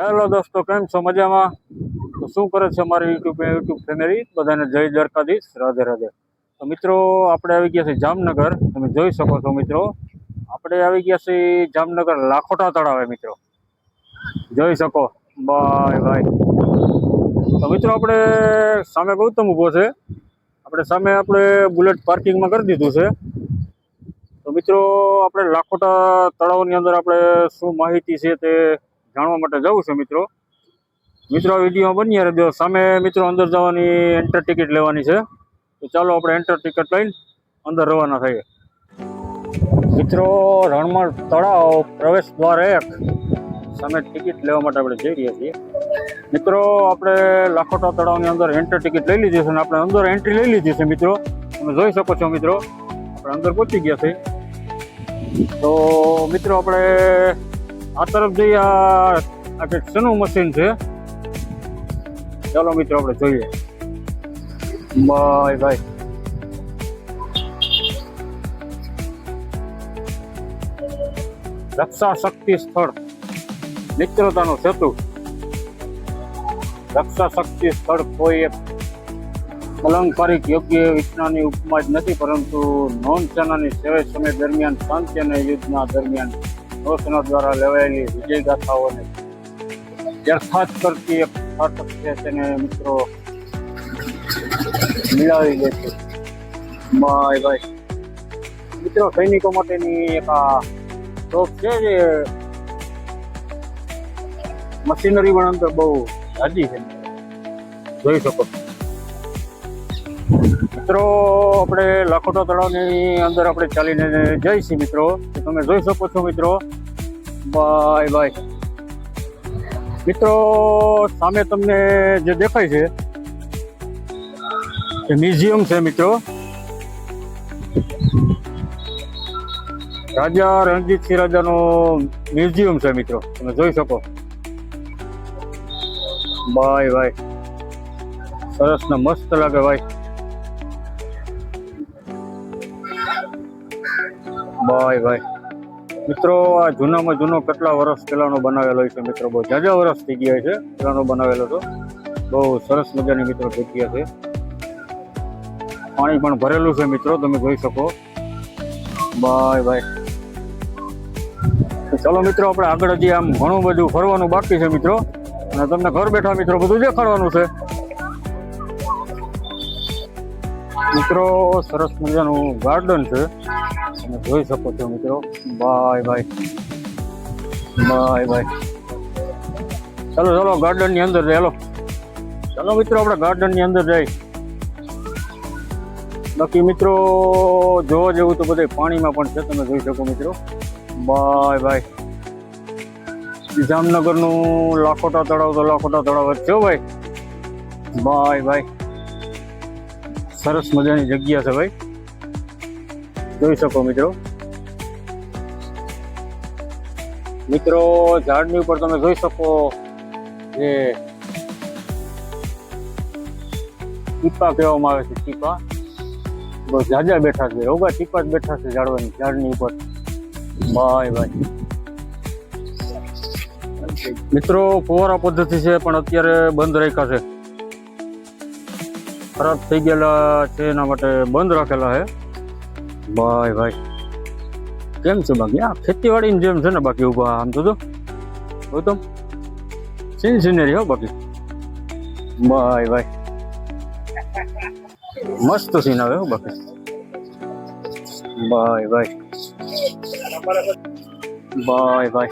Hello દોસ્તો, કેમ છો? મજામાં? તો શું કરે છે મારી યુટ્યુબ ફેમિલી? બધાને જય દ્વારકાધીશ, રાધે રાધે. તો મિત્રો, આપણે આવી ગયા છે જામનગર. તમે જોઈ શકો છો મિત્રો, આપણે આવી ગયા છે જામનગર લાખોટા તળાવે મિત્રો. જોઈ શકો. Bye bye. તો મિત્રો, આપણે સામે ગૌતમ ઊભો છે. આપણે બુલેટ પાર્કિંગમાં કરી દીધું છે. તો મિત્રો, આપણે લાખોટા તળાવની અંદર આપણે શું માહિતી છે તે જાણવા માટે જવું છે મિત્રો. આ વિડીયોમાં બન્યા રહેજો. સામે મિત્રો અંદર જવાની એન્ટર ટિકિટ લેવાની છે. તો ચાલો આપણે એન્ટર ટિકિટ લઈને અંદર રવાના થઈએ. મિત્રો, રણમળ તળાવ પ્રવેશ દ્વાર 1 સામે ટિકિટ લેવા માટે આપણે જઈ રહ્યા છીએ. મિત્રો, આપણે લાખોટા તળાવની અંદર એન્ટર ટિકિટ લઈ લીધી છે અને આપણે અંદર એન્ટ્રી લઈ લીધી છે મિત્રો. તમે જોઈ શકો છો મિત્રો, આપણે અંદર પહોંચી ગયા છે. તો મિત્રો, આપણે આ તરફ જઈએ. આ કંઈક શેનું મશીન છે? ચાલો મિત્રો, આપણે જોઈએ. Bye bye. રક્ષા શક્તિ સ્થળ મિત્રતાનો સેતુ. રક્ષા શક્તિ સ્થળ કોઈ એક અલંકારિક યોગ્ય વિજ્ઞાનની ઉપમા જ નથી, પરંતુ નૌસેનાની સેવા સમય દરમિયાન શાંતિ અને યુદ્ધના દરમિયાન નૌસેના દ્વારા લેવાયેલી વિજય ગાથાઓને યથાર્થ કરતી એક નાટક છે. તેને મિત્રો મિલાવી દે છે. Bye bye. મિત્રો, સૈનિકો માટેની એક આ શોપ છે, જે મશીનરી પણ અંદર બહુ જાજી છે. જોઈ શકો મિત્રો, આપણે લાખોટા તળાવની અંદર આપણે ચાલીને જઈશું મિત્રો. તમે જોઈ શકો છો મિત્રો. Bye bye. મિત્રો, સામે તમને જે દેખાય છે એ મ્યુઝિયમ છે મિત્રો. રાજા રણજીતસિંહ રાજાનો મ્યુઝિયમ છે મિત્રો. તમે જોઈ શકો. Bye bye. સરસ ને મસ્ત લાગે ભાઈ. Bye bye. મિત્રો, આ જૂનામાં જૂનો કેટલા વર્ષ પહેલાનો બનાવેલો છે મિત્રો. બહુ જાજા વર્ષ થઈ ગયા છે પહેલાનો બનાવેલો હતો. બહુ સરસ મજાની મિત્રો જગ્યા છે. પાણી પણ ભરેલું છે મિત્રો. તમે જોઈ શકો. Bye bye. ચાલો મિત્રો, આપણે આગળ હજી આમ ઘણું બધું ફરવાનું બાકી છે મિત્રો, અને તમને ઘર બેઠા મિત્રો બધું દેખાડવાનું છે મિત્રો. સરસ મજાનું ગાર્ડન છે, તમે જોઈ શકો છો મિત્રો. Bye bye. Bye bye. ચાલો ચાલો ગાર્ડન ની અંદર ચાલો. ચાલો મિત્રો, આપણે ગાર્ડન ની અંદર જઈ. બાકી મિત્રો, જોવા જેવું તો બધે પાણીમાં પણ છે. તમે જોઈ શકો મિત્રો. Bye bye. જામનગરનું લાખોટા તળાવ તો લાખોટા તળાવ જ છે ભાઈ. Bye bye. સરસ મજાની જગ્યા છે ભાઈ. જોઈ શકો મિત્રો. મિત્રો, ઝાડની ઉપર તમે જોઈ શકો જે ટીપા કહેવામાં આવે છે. ટીપા બહુ જાજા બેઠા છે. રોગા ટીપા જ બેઠા છે ઝાડની ઉપર. Bye bye. મિત્રો, ફુવારા પદ્ધતિ છે પણ અત્યારે બંધ રાખ્યા છે. ખરાબ થઈ ગયેલા છે એના માટે બંધ રાખેલા છે. Bye bye. કેમ છે બાકી? આ ખેતીવાડીની જેમ છે ને બાકી ઉભા. આમ તો ગૌતમ સિનરી હો બાકી. Bye bye. મસ્ત સીન આવે હો બાકી. Bye bye. Bye bye.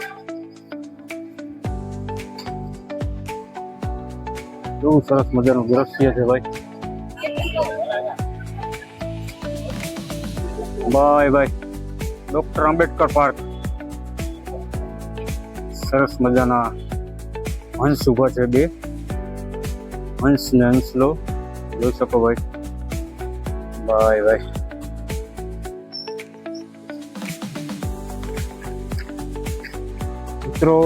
કેવું સરસ મજાનું દ્રશ્ય છે ભાઈ. Bye bye. Doctor Ambedkar park. સરસ મજાના હંસ ઉભા છે, 2 હંસ ને હંસલો. જોઈ શકો ભાઈ. Bye bye. મિત્રો,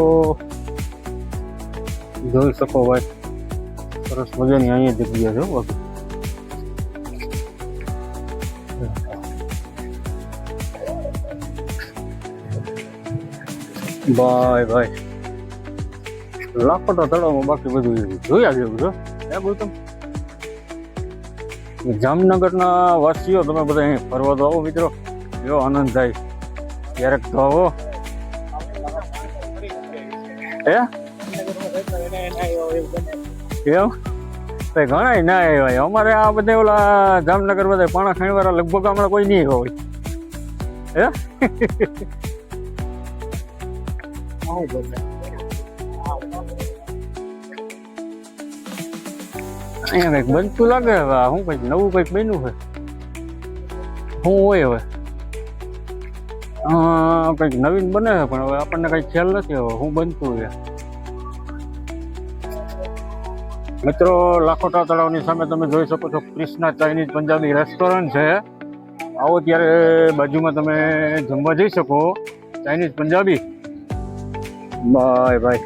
જોઈ શકો ભાઈ. સરસ મજાની અહીંયા જગ્યા છે બાકી. Bye bye. લાખોટા તળાવમાં બાકી બધું જોયા જેવું છે એ ગૌતમ. જામનગરના વાસીઓ તમે બધા અહીં ફરવા તો આવો મિત્રો, એવો આનંદ થાય ક્યારેક તો આવો. એમ ઘણા ના આવ્યા અમારે આ બધા ઓલા જામનગર બધા પાણા ખાણીવાળા લગભગ હમણાં કોઈ નહીં હોય. હે અહીંયા કંઈક બનતું લાગે હવે. શું કંઈક નવું કંઈક બન્યું છે શું હોય હવે? કંઈક નવીન બને છે પણ હવે આપણને કંઈ ખ્યાલ નથી હવે શું બનતું છે. મિત્રો લાખોટા તળાવની સામે તમે જોઈ શકો છો ક્રિષ્ના ચાઇનીઝ પંજાબી રેસ્ટોરન્ટ છે. આવો ત્યારે બાજુમાં તમે જમવા જઈ શકો ચાઇનીઝ પંજાબી. બાય બાય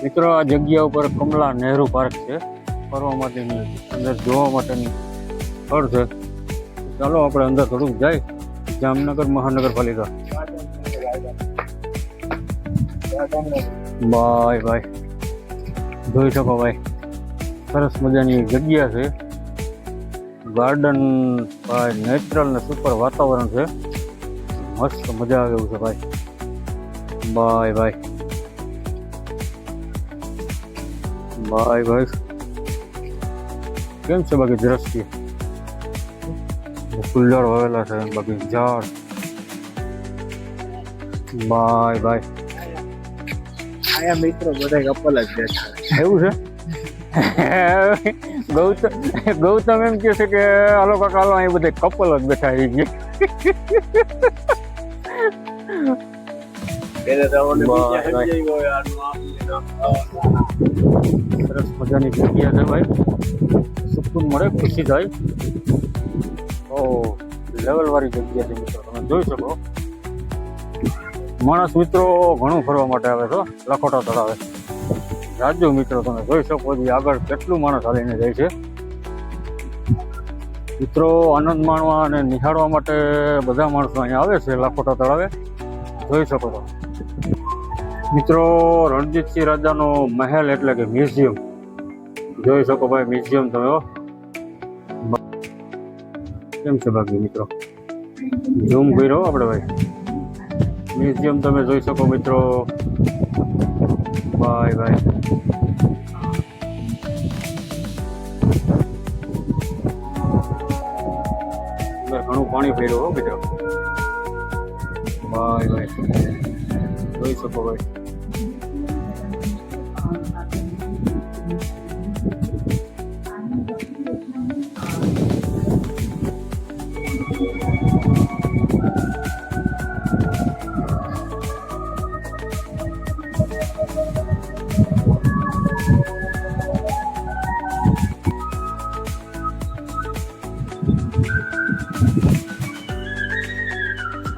મિત્રો, આ જગ્યા ઉપર કમલા નહેરુ પાર્ક છે, ફરવા માટેની અંદર જોવા માટેની સ્થળ છે. ચાલો આપણે અંદર થોડુંક જાય. જામનગર મહાનગરપાલિકા. બાય બાય જોઈ શકો ભાઈ, સરસ મજાની જગ્યા છે. ગાર્ડન ભાઈ નેચરલ ને સુપર વાતાવરણ છે, મસ્ત મજા આવે એવું છે ભાઈ. બાય બાય બાય ભાઈ. કેમ છે બાકી દ્રશ્ય? ફૂલઝાડ વાવેલા છે, બાકી ઝાડ. Bye bye. આયા મિત્રો બધા કપલ જ બેઠા એવું છે. ગૌતમ એમ કે છે કે હાલો કાકા હાલો, અહીં બધા કપલ જ બેઠા આવી ગયા. સરસ મજાની જગ્યા છે ભાઈ, સુકૂન મળે, ખુશી થાય. ઓ લેવલ વાળી જગ્યા છે મિત્રો, તમે જોઈ શકો. માણસ મિત્રો ઘણું ફરવા માટે આવે છે લાખોટા તળાવે. રાજુ મિત્રો તમે જોઈ શકો છો આગળ કેટલું માણસ હાલીને જાય છે. મિત્રો આનંદ માણવા અને નિહાળવા માટે બધા માણસો અહીંયા આવે છે લાખોટા તળાવે, જોઈ શકો છો. મિત્રો રણજીતસિંહ રાજાનો મહેલ એટલે કે મ્યુઝિયમ જોઈ શકો ભાઈ. મ્યુઝિયમ તમે કેમ છે બાકી મિત્રો, ઝૂમ કર્યો આપણે ભાઈ. મ્યુઝિયમ તમે જોઈ શકો મિત્રો. Bye bye. અંદર ઘણું પાણી પડ્યું હો મિત્રો. બાય બાય જોઈ શકો ભાઈ.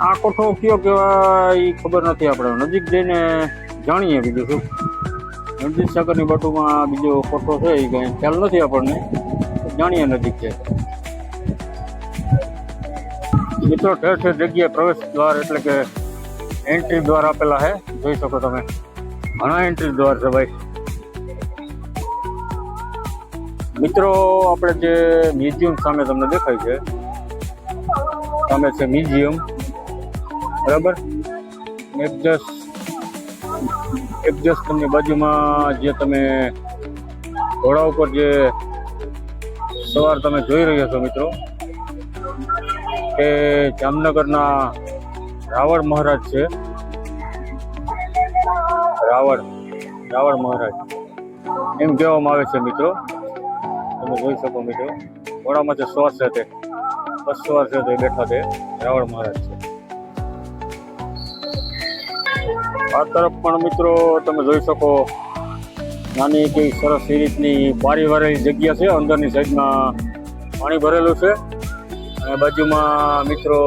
આ કોઠો કયો કહેવાય એ ખબર નથી, આપણે નજીક જઈને જાણીએ. બીજું શું, રણજીત સાગરની બાજુમાં બીજો કોઠો છે એ કંઈ ખ્યાલ નથી આપણને, જાણીએ નજીક છે. મિત્રો ઠેર ઠેર જગ્યાએ પ્રવેશ દ્વાર એટલે કે એન્ટ્રી દ્વાર આપેલા છે, જોઈ શકો તમે. ઘણા એન્ટ્રી દ્વાર છે ભાઈ. મિત્રો આપણે જે મ્યુઝિયમ સામે તમને દેખાય છે, સામે છે મ્યુઝિયમ બરાબર. એક્ઝેક્ટ તમને બાજુમાં જે તમે ઘોડા ઉપર જે સવાર તમે જોઈ રહ્યા છો મિત્રો, એ જામનગરના રાવણ મહારાજ છે. રાવણ મહારાજ એમ કહેવામાં આવે છે મિત્રો. તમે જોઈ શકો મિત્રો, ઘોડામાં જે સવાર છે તે સવાર છે તે બેઠા તે રાવણ મહારાજ છે. આ તરફ પણ મિત્રો તમે જોઈ શકો નાની કેવી સરસ એ રીતની બારી ભરેલી જગ્યા છે. અંદરની સાઈડમાં પાણી ભરેલું છે અને બાજુમાં મિત્રો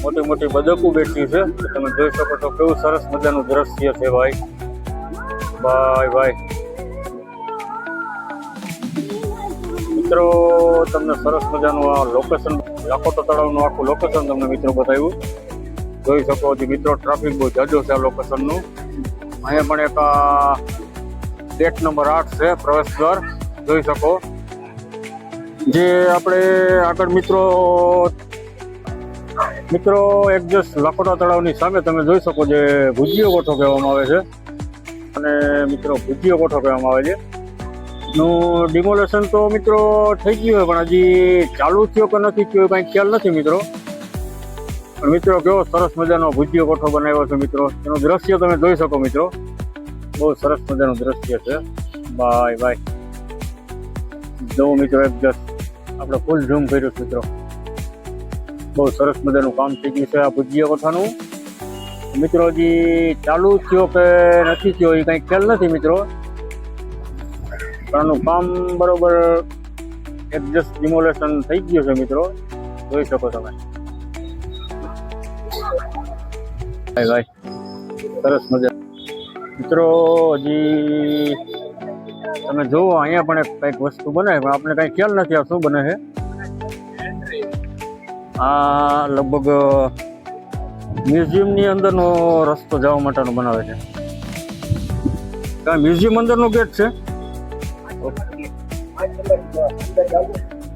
મોટી મોટી બદકો બેઠી છે. તમે જોઈ શકો છો કેવું સરસ મજાનું દ્રશ્ય છે ભાઈ. બાય બાય મિત્રો, તમને સરસ મજાનું આ લોકેશન, લાખોટા તળાવનું આખું લોકેશન તમને મિત્રો બતાવ્યું. જોઈ શકો છો મિત્રો, ટ્રાફિક બહુ જાજો છે આ લોકેશનનું. અહીંયા પણ એક ગેટ નંબર 8 છે, પ્રવેશ દ્વાર જોઈ શકો. જે આપણે આગળ મિત્રો એક જસ્ટ લાખોટા તળાવની સામે તમે જોઈ શકો જે ભુજીયો કોઠો કહેવામાં આવે છે, અને મિત્રો ભુજીયો કોઠો કહેવામાં આવે છે. નું ડિમોલેશન તો મિત્રો થઈ ગયું હોય, પણ હજી ચાલુ થયો કે નથી થયો કાંઈ ખ્યાલ નથી મિત્રો. પણ મિત્રો કેવો સરસ મજાનો ભુજીયો કોઠો બનાવ્યો છે મિત્રો. એનું દ્રશ્ય તમે જોઈ શકો મિત્રો, બહુ સરસ મજાનું દ્રશ્ય છે. બાય બાય જો મિત્રો એક જસ્ટ આપણે ફૂલ ઝૂમ કર્યું છે મિત્રો. બહુ સરસ મજાનું કામ થઈ ગયું છે આ ભુજીયા કોઠાનું. મિત્રો હજી ચાલુ થયો કે નથી થયો એ કાંઈ ખ્યાલ નથી મિત્રો, પણ આનું કામ બરોબર એડજસ્ટ ડિમોલેશન થઈ ગયું છે મિત્રો, જોઈ શકો તમે. ભાઈ ભાઈ સરસ મજા મિત્રો. હજી તમે જુઓ અહીંયા પણ કંઈક વસ્તુ બને, પણ આપણે કાંઈ ખ્યાલ નથી આ શું બને છે. આ લગભગ મ્યુઝિયમની અંદરનો રસ્તો જવા માટેનો બનાવે છે. મ્યુઝિયમ અંદરનો ગેટ છે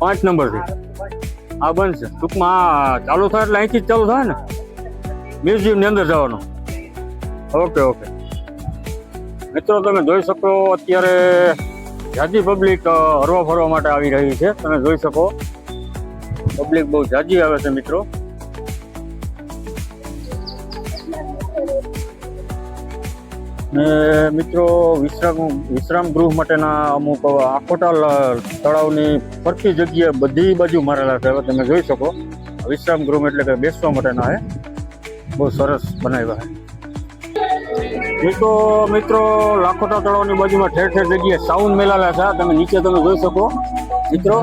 5 નંબરથી આ બનશે. ટૂંકમાં આ ચાલુ થાય એટલે અહીંથી જ ચાલુ થાય ને મ્યુઝિયમની અંદર જવાનું. ઓકે ઓકે મિત્રો તમે જોઈ શકો અત્યારે જાજી પબ્લિક હરવા ફરવા માટે આવી રહી છે. તમે જોઈ શકો પબ્લિક બહુ જાજી આવે છે મિત્રો. ને મિત્રો વિશ્રામ ગૃહ માટેના અમુક આખોટા તળાવની ફરતી જગ્યાએ બધી બાજુ મારેલા છે. હવે તમે જોઈ શકો વિશ્રામ ગૃહ એટલે કે બેસવા માટેના છે, બહુ સરસ બનાવ્યા છે. તો મિત્રો લાખોટા તળાવની બાજુમાં ઠેર ઠેર જગ્યાએ સાઉન્ડ મેલાલા છે. તમે નીચે તમે જોઈ શકો મિત્રો,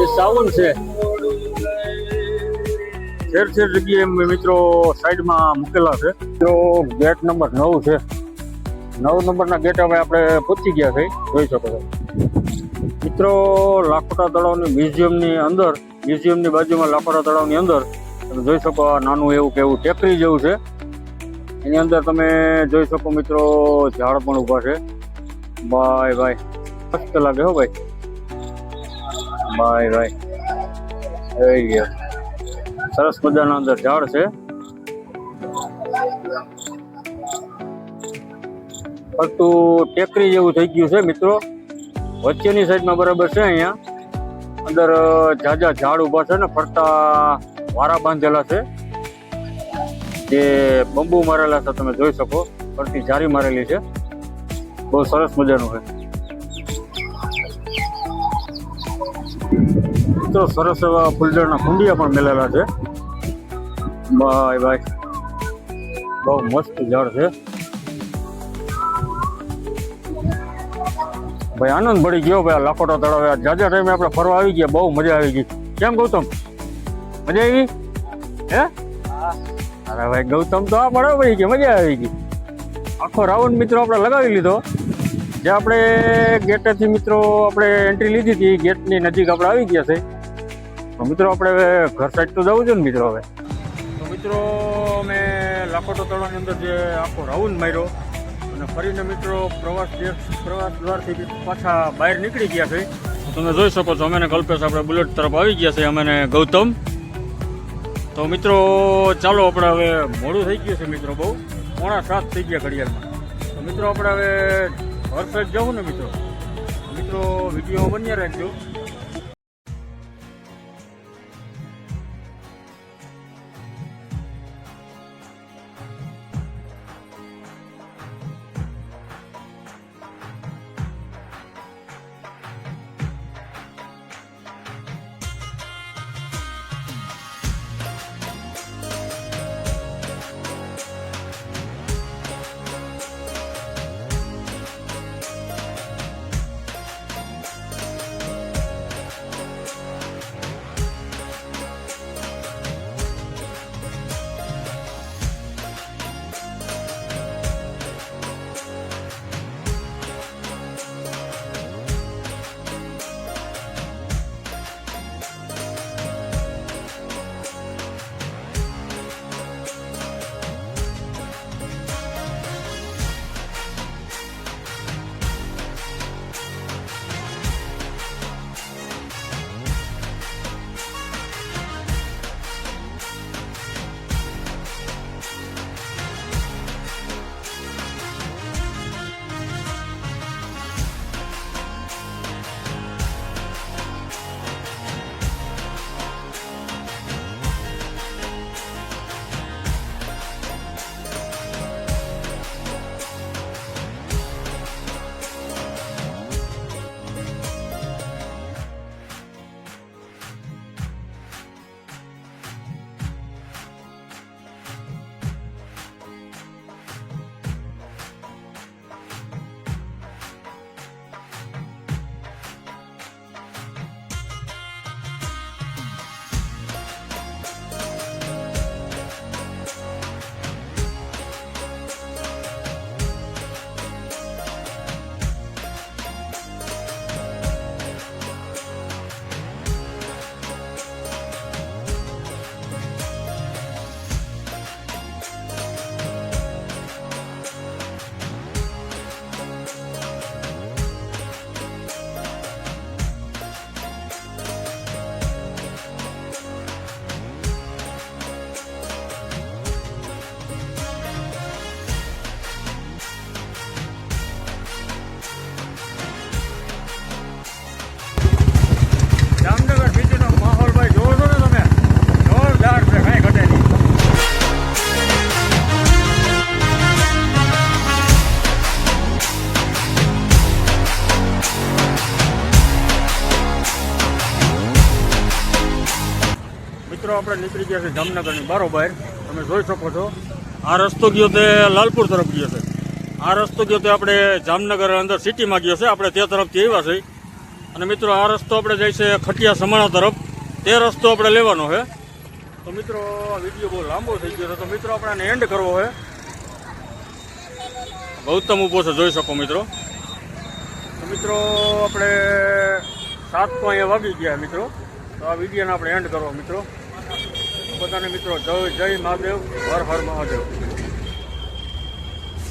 એ સાઉન્ડ છે ઠેર ઠેર જગ્યાએ મિત્રો સાઈડમાં મૂકેલા છે. મિત્રો ગેટ નંબર 9 છે. 9 નંબરના ગેટ હવે આપણે પહોંચી ગયા છે, જોઈ શકો છો મિત્રો. લાખોટા તળાવની મ્યુઝિયમની બાજુમાં લાખોટા તળાવની અંદર તમે જોઈ શકો આ નાનું એવું કે એવું ટેકરી જેવું છે. એની અંદર તમે જોઈ શકો મિત્રો ઝાડ પણ ઊભા છે. બાય બાય મસ્ત લાગે હો ભાઈ. બાય બાય થઈ ગયા સરસ મજાના અંદર ઝાડ છે. ફરતું ટેકરી જેવું થઈ ગયું છે મિત્રો. વચ્ચેની સાઈડમાં બરાબર છે, અહીંયા અંદર ઝાઝા ઝાડ ઊભા છે ને ફરતા વારા બાંધેલા છે, જે બંબુ મારેલા છે. તમે જોઈ શકો ફરતી જારી મારેલી છે, બહુ સરસ મજાનું છે મિત્રો. સરસ એવા ફૂલઝાડના કુંડિયા પણ મેલેલા છે. બાય બાય બહુ મસ્ત ઝાડ છે ભાઈ. આનંદ પડી ગયો ભાઈ. લાખોટા તળાવે જાજા ટાઈમે આપણે ફરવા આવી ગયા, બહુ મજા આવી ગઈ. કેમ ગૌતમ, મજા આવી હે? અરે ભાઈ ગૌતમ તો આ પડે ભાઈ કે મજા આવી ગઈ. આખો રાઉન્ડ મિત્રો આપણે લગાવી લીધો. જે આપણે ગેટેથી મિત્રો આપણે એન્ટ્રી લીધી હતી, ગેટની નજીક આપણે આવી ગયા છે. તો મિત્રો આપણે હવે ઘર સાઈડ તો જવું છે ને મિત્રો. હવે તો મિત્રો અમે લાખોટા તળાવની અંદર જે આખો રાઉન્ડ માર્યો અને ફરીને મિત્રો પ્રવાસ દ્વારથી પાછા બહાર નીકળી ગયા છે. તમે જોઈ શકો છો અમે કલ્પેશ આપણે બુલેટ તરફ આવી ગયા છે, અમે ગૌતમ. તો મિત્રો ચાલો આપણે હવે મોડું થઈ ગયું છે મિત્રો, બહુ 6:45 થઈ ગયા ઘડિયાળમાં. તો મિત્રો આપણે હવે ઘર સાઈડ જવું ને મિત્રો. વિડીયો બન્યા રાખજો. આપણે નીકળી ગયા છે જામનગરની બારોબાર. તમે જોઈ શકો છો આ રસ્તો ગયો તે લાલપુર તરફ ગયો છે. આ રસ્તો ગયો તે આપણે જામનગર અંદર સિટીમાં ગયો છે. આપણે તે તરફથી આવ્યા છે. અને મિત્રો આ રસ્તો આપણે જાય છે ખટિયા સમાણા તરફ. તે રસ્તો આપણે લેવાનો છે. તો મિત્રો આ વિડીયો બહુ લાંબો થઈ ગયો છે. તો મિત્રો આપણે આને એન્ડ કરવો છે. ગૌતમ ઊભો છે, જોઈ શકો મિત્રો. તો મિત્રો આપણે 7 તો અહીંયા વાગી ગયા મિત્રો. તો આ વિડીયોને આપણે એન્ડ કરવો મિત્રો. બધાને મિત્રો જય મહાદેવ, હર હર મહાદેવ.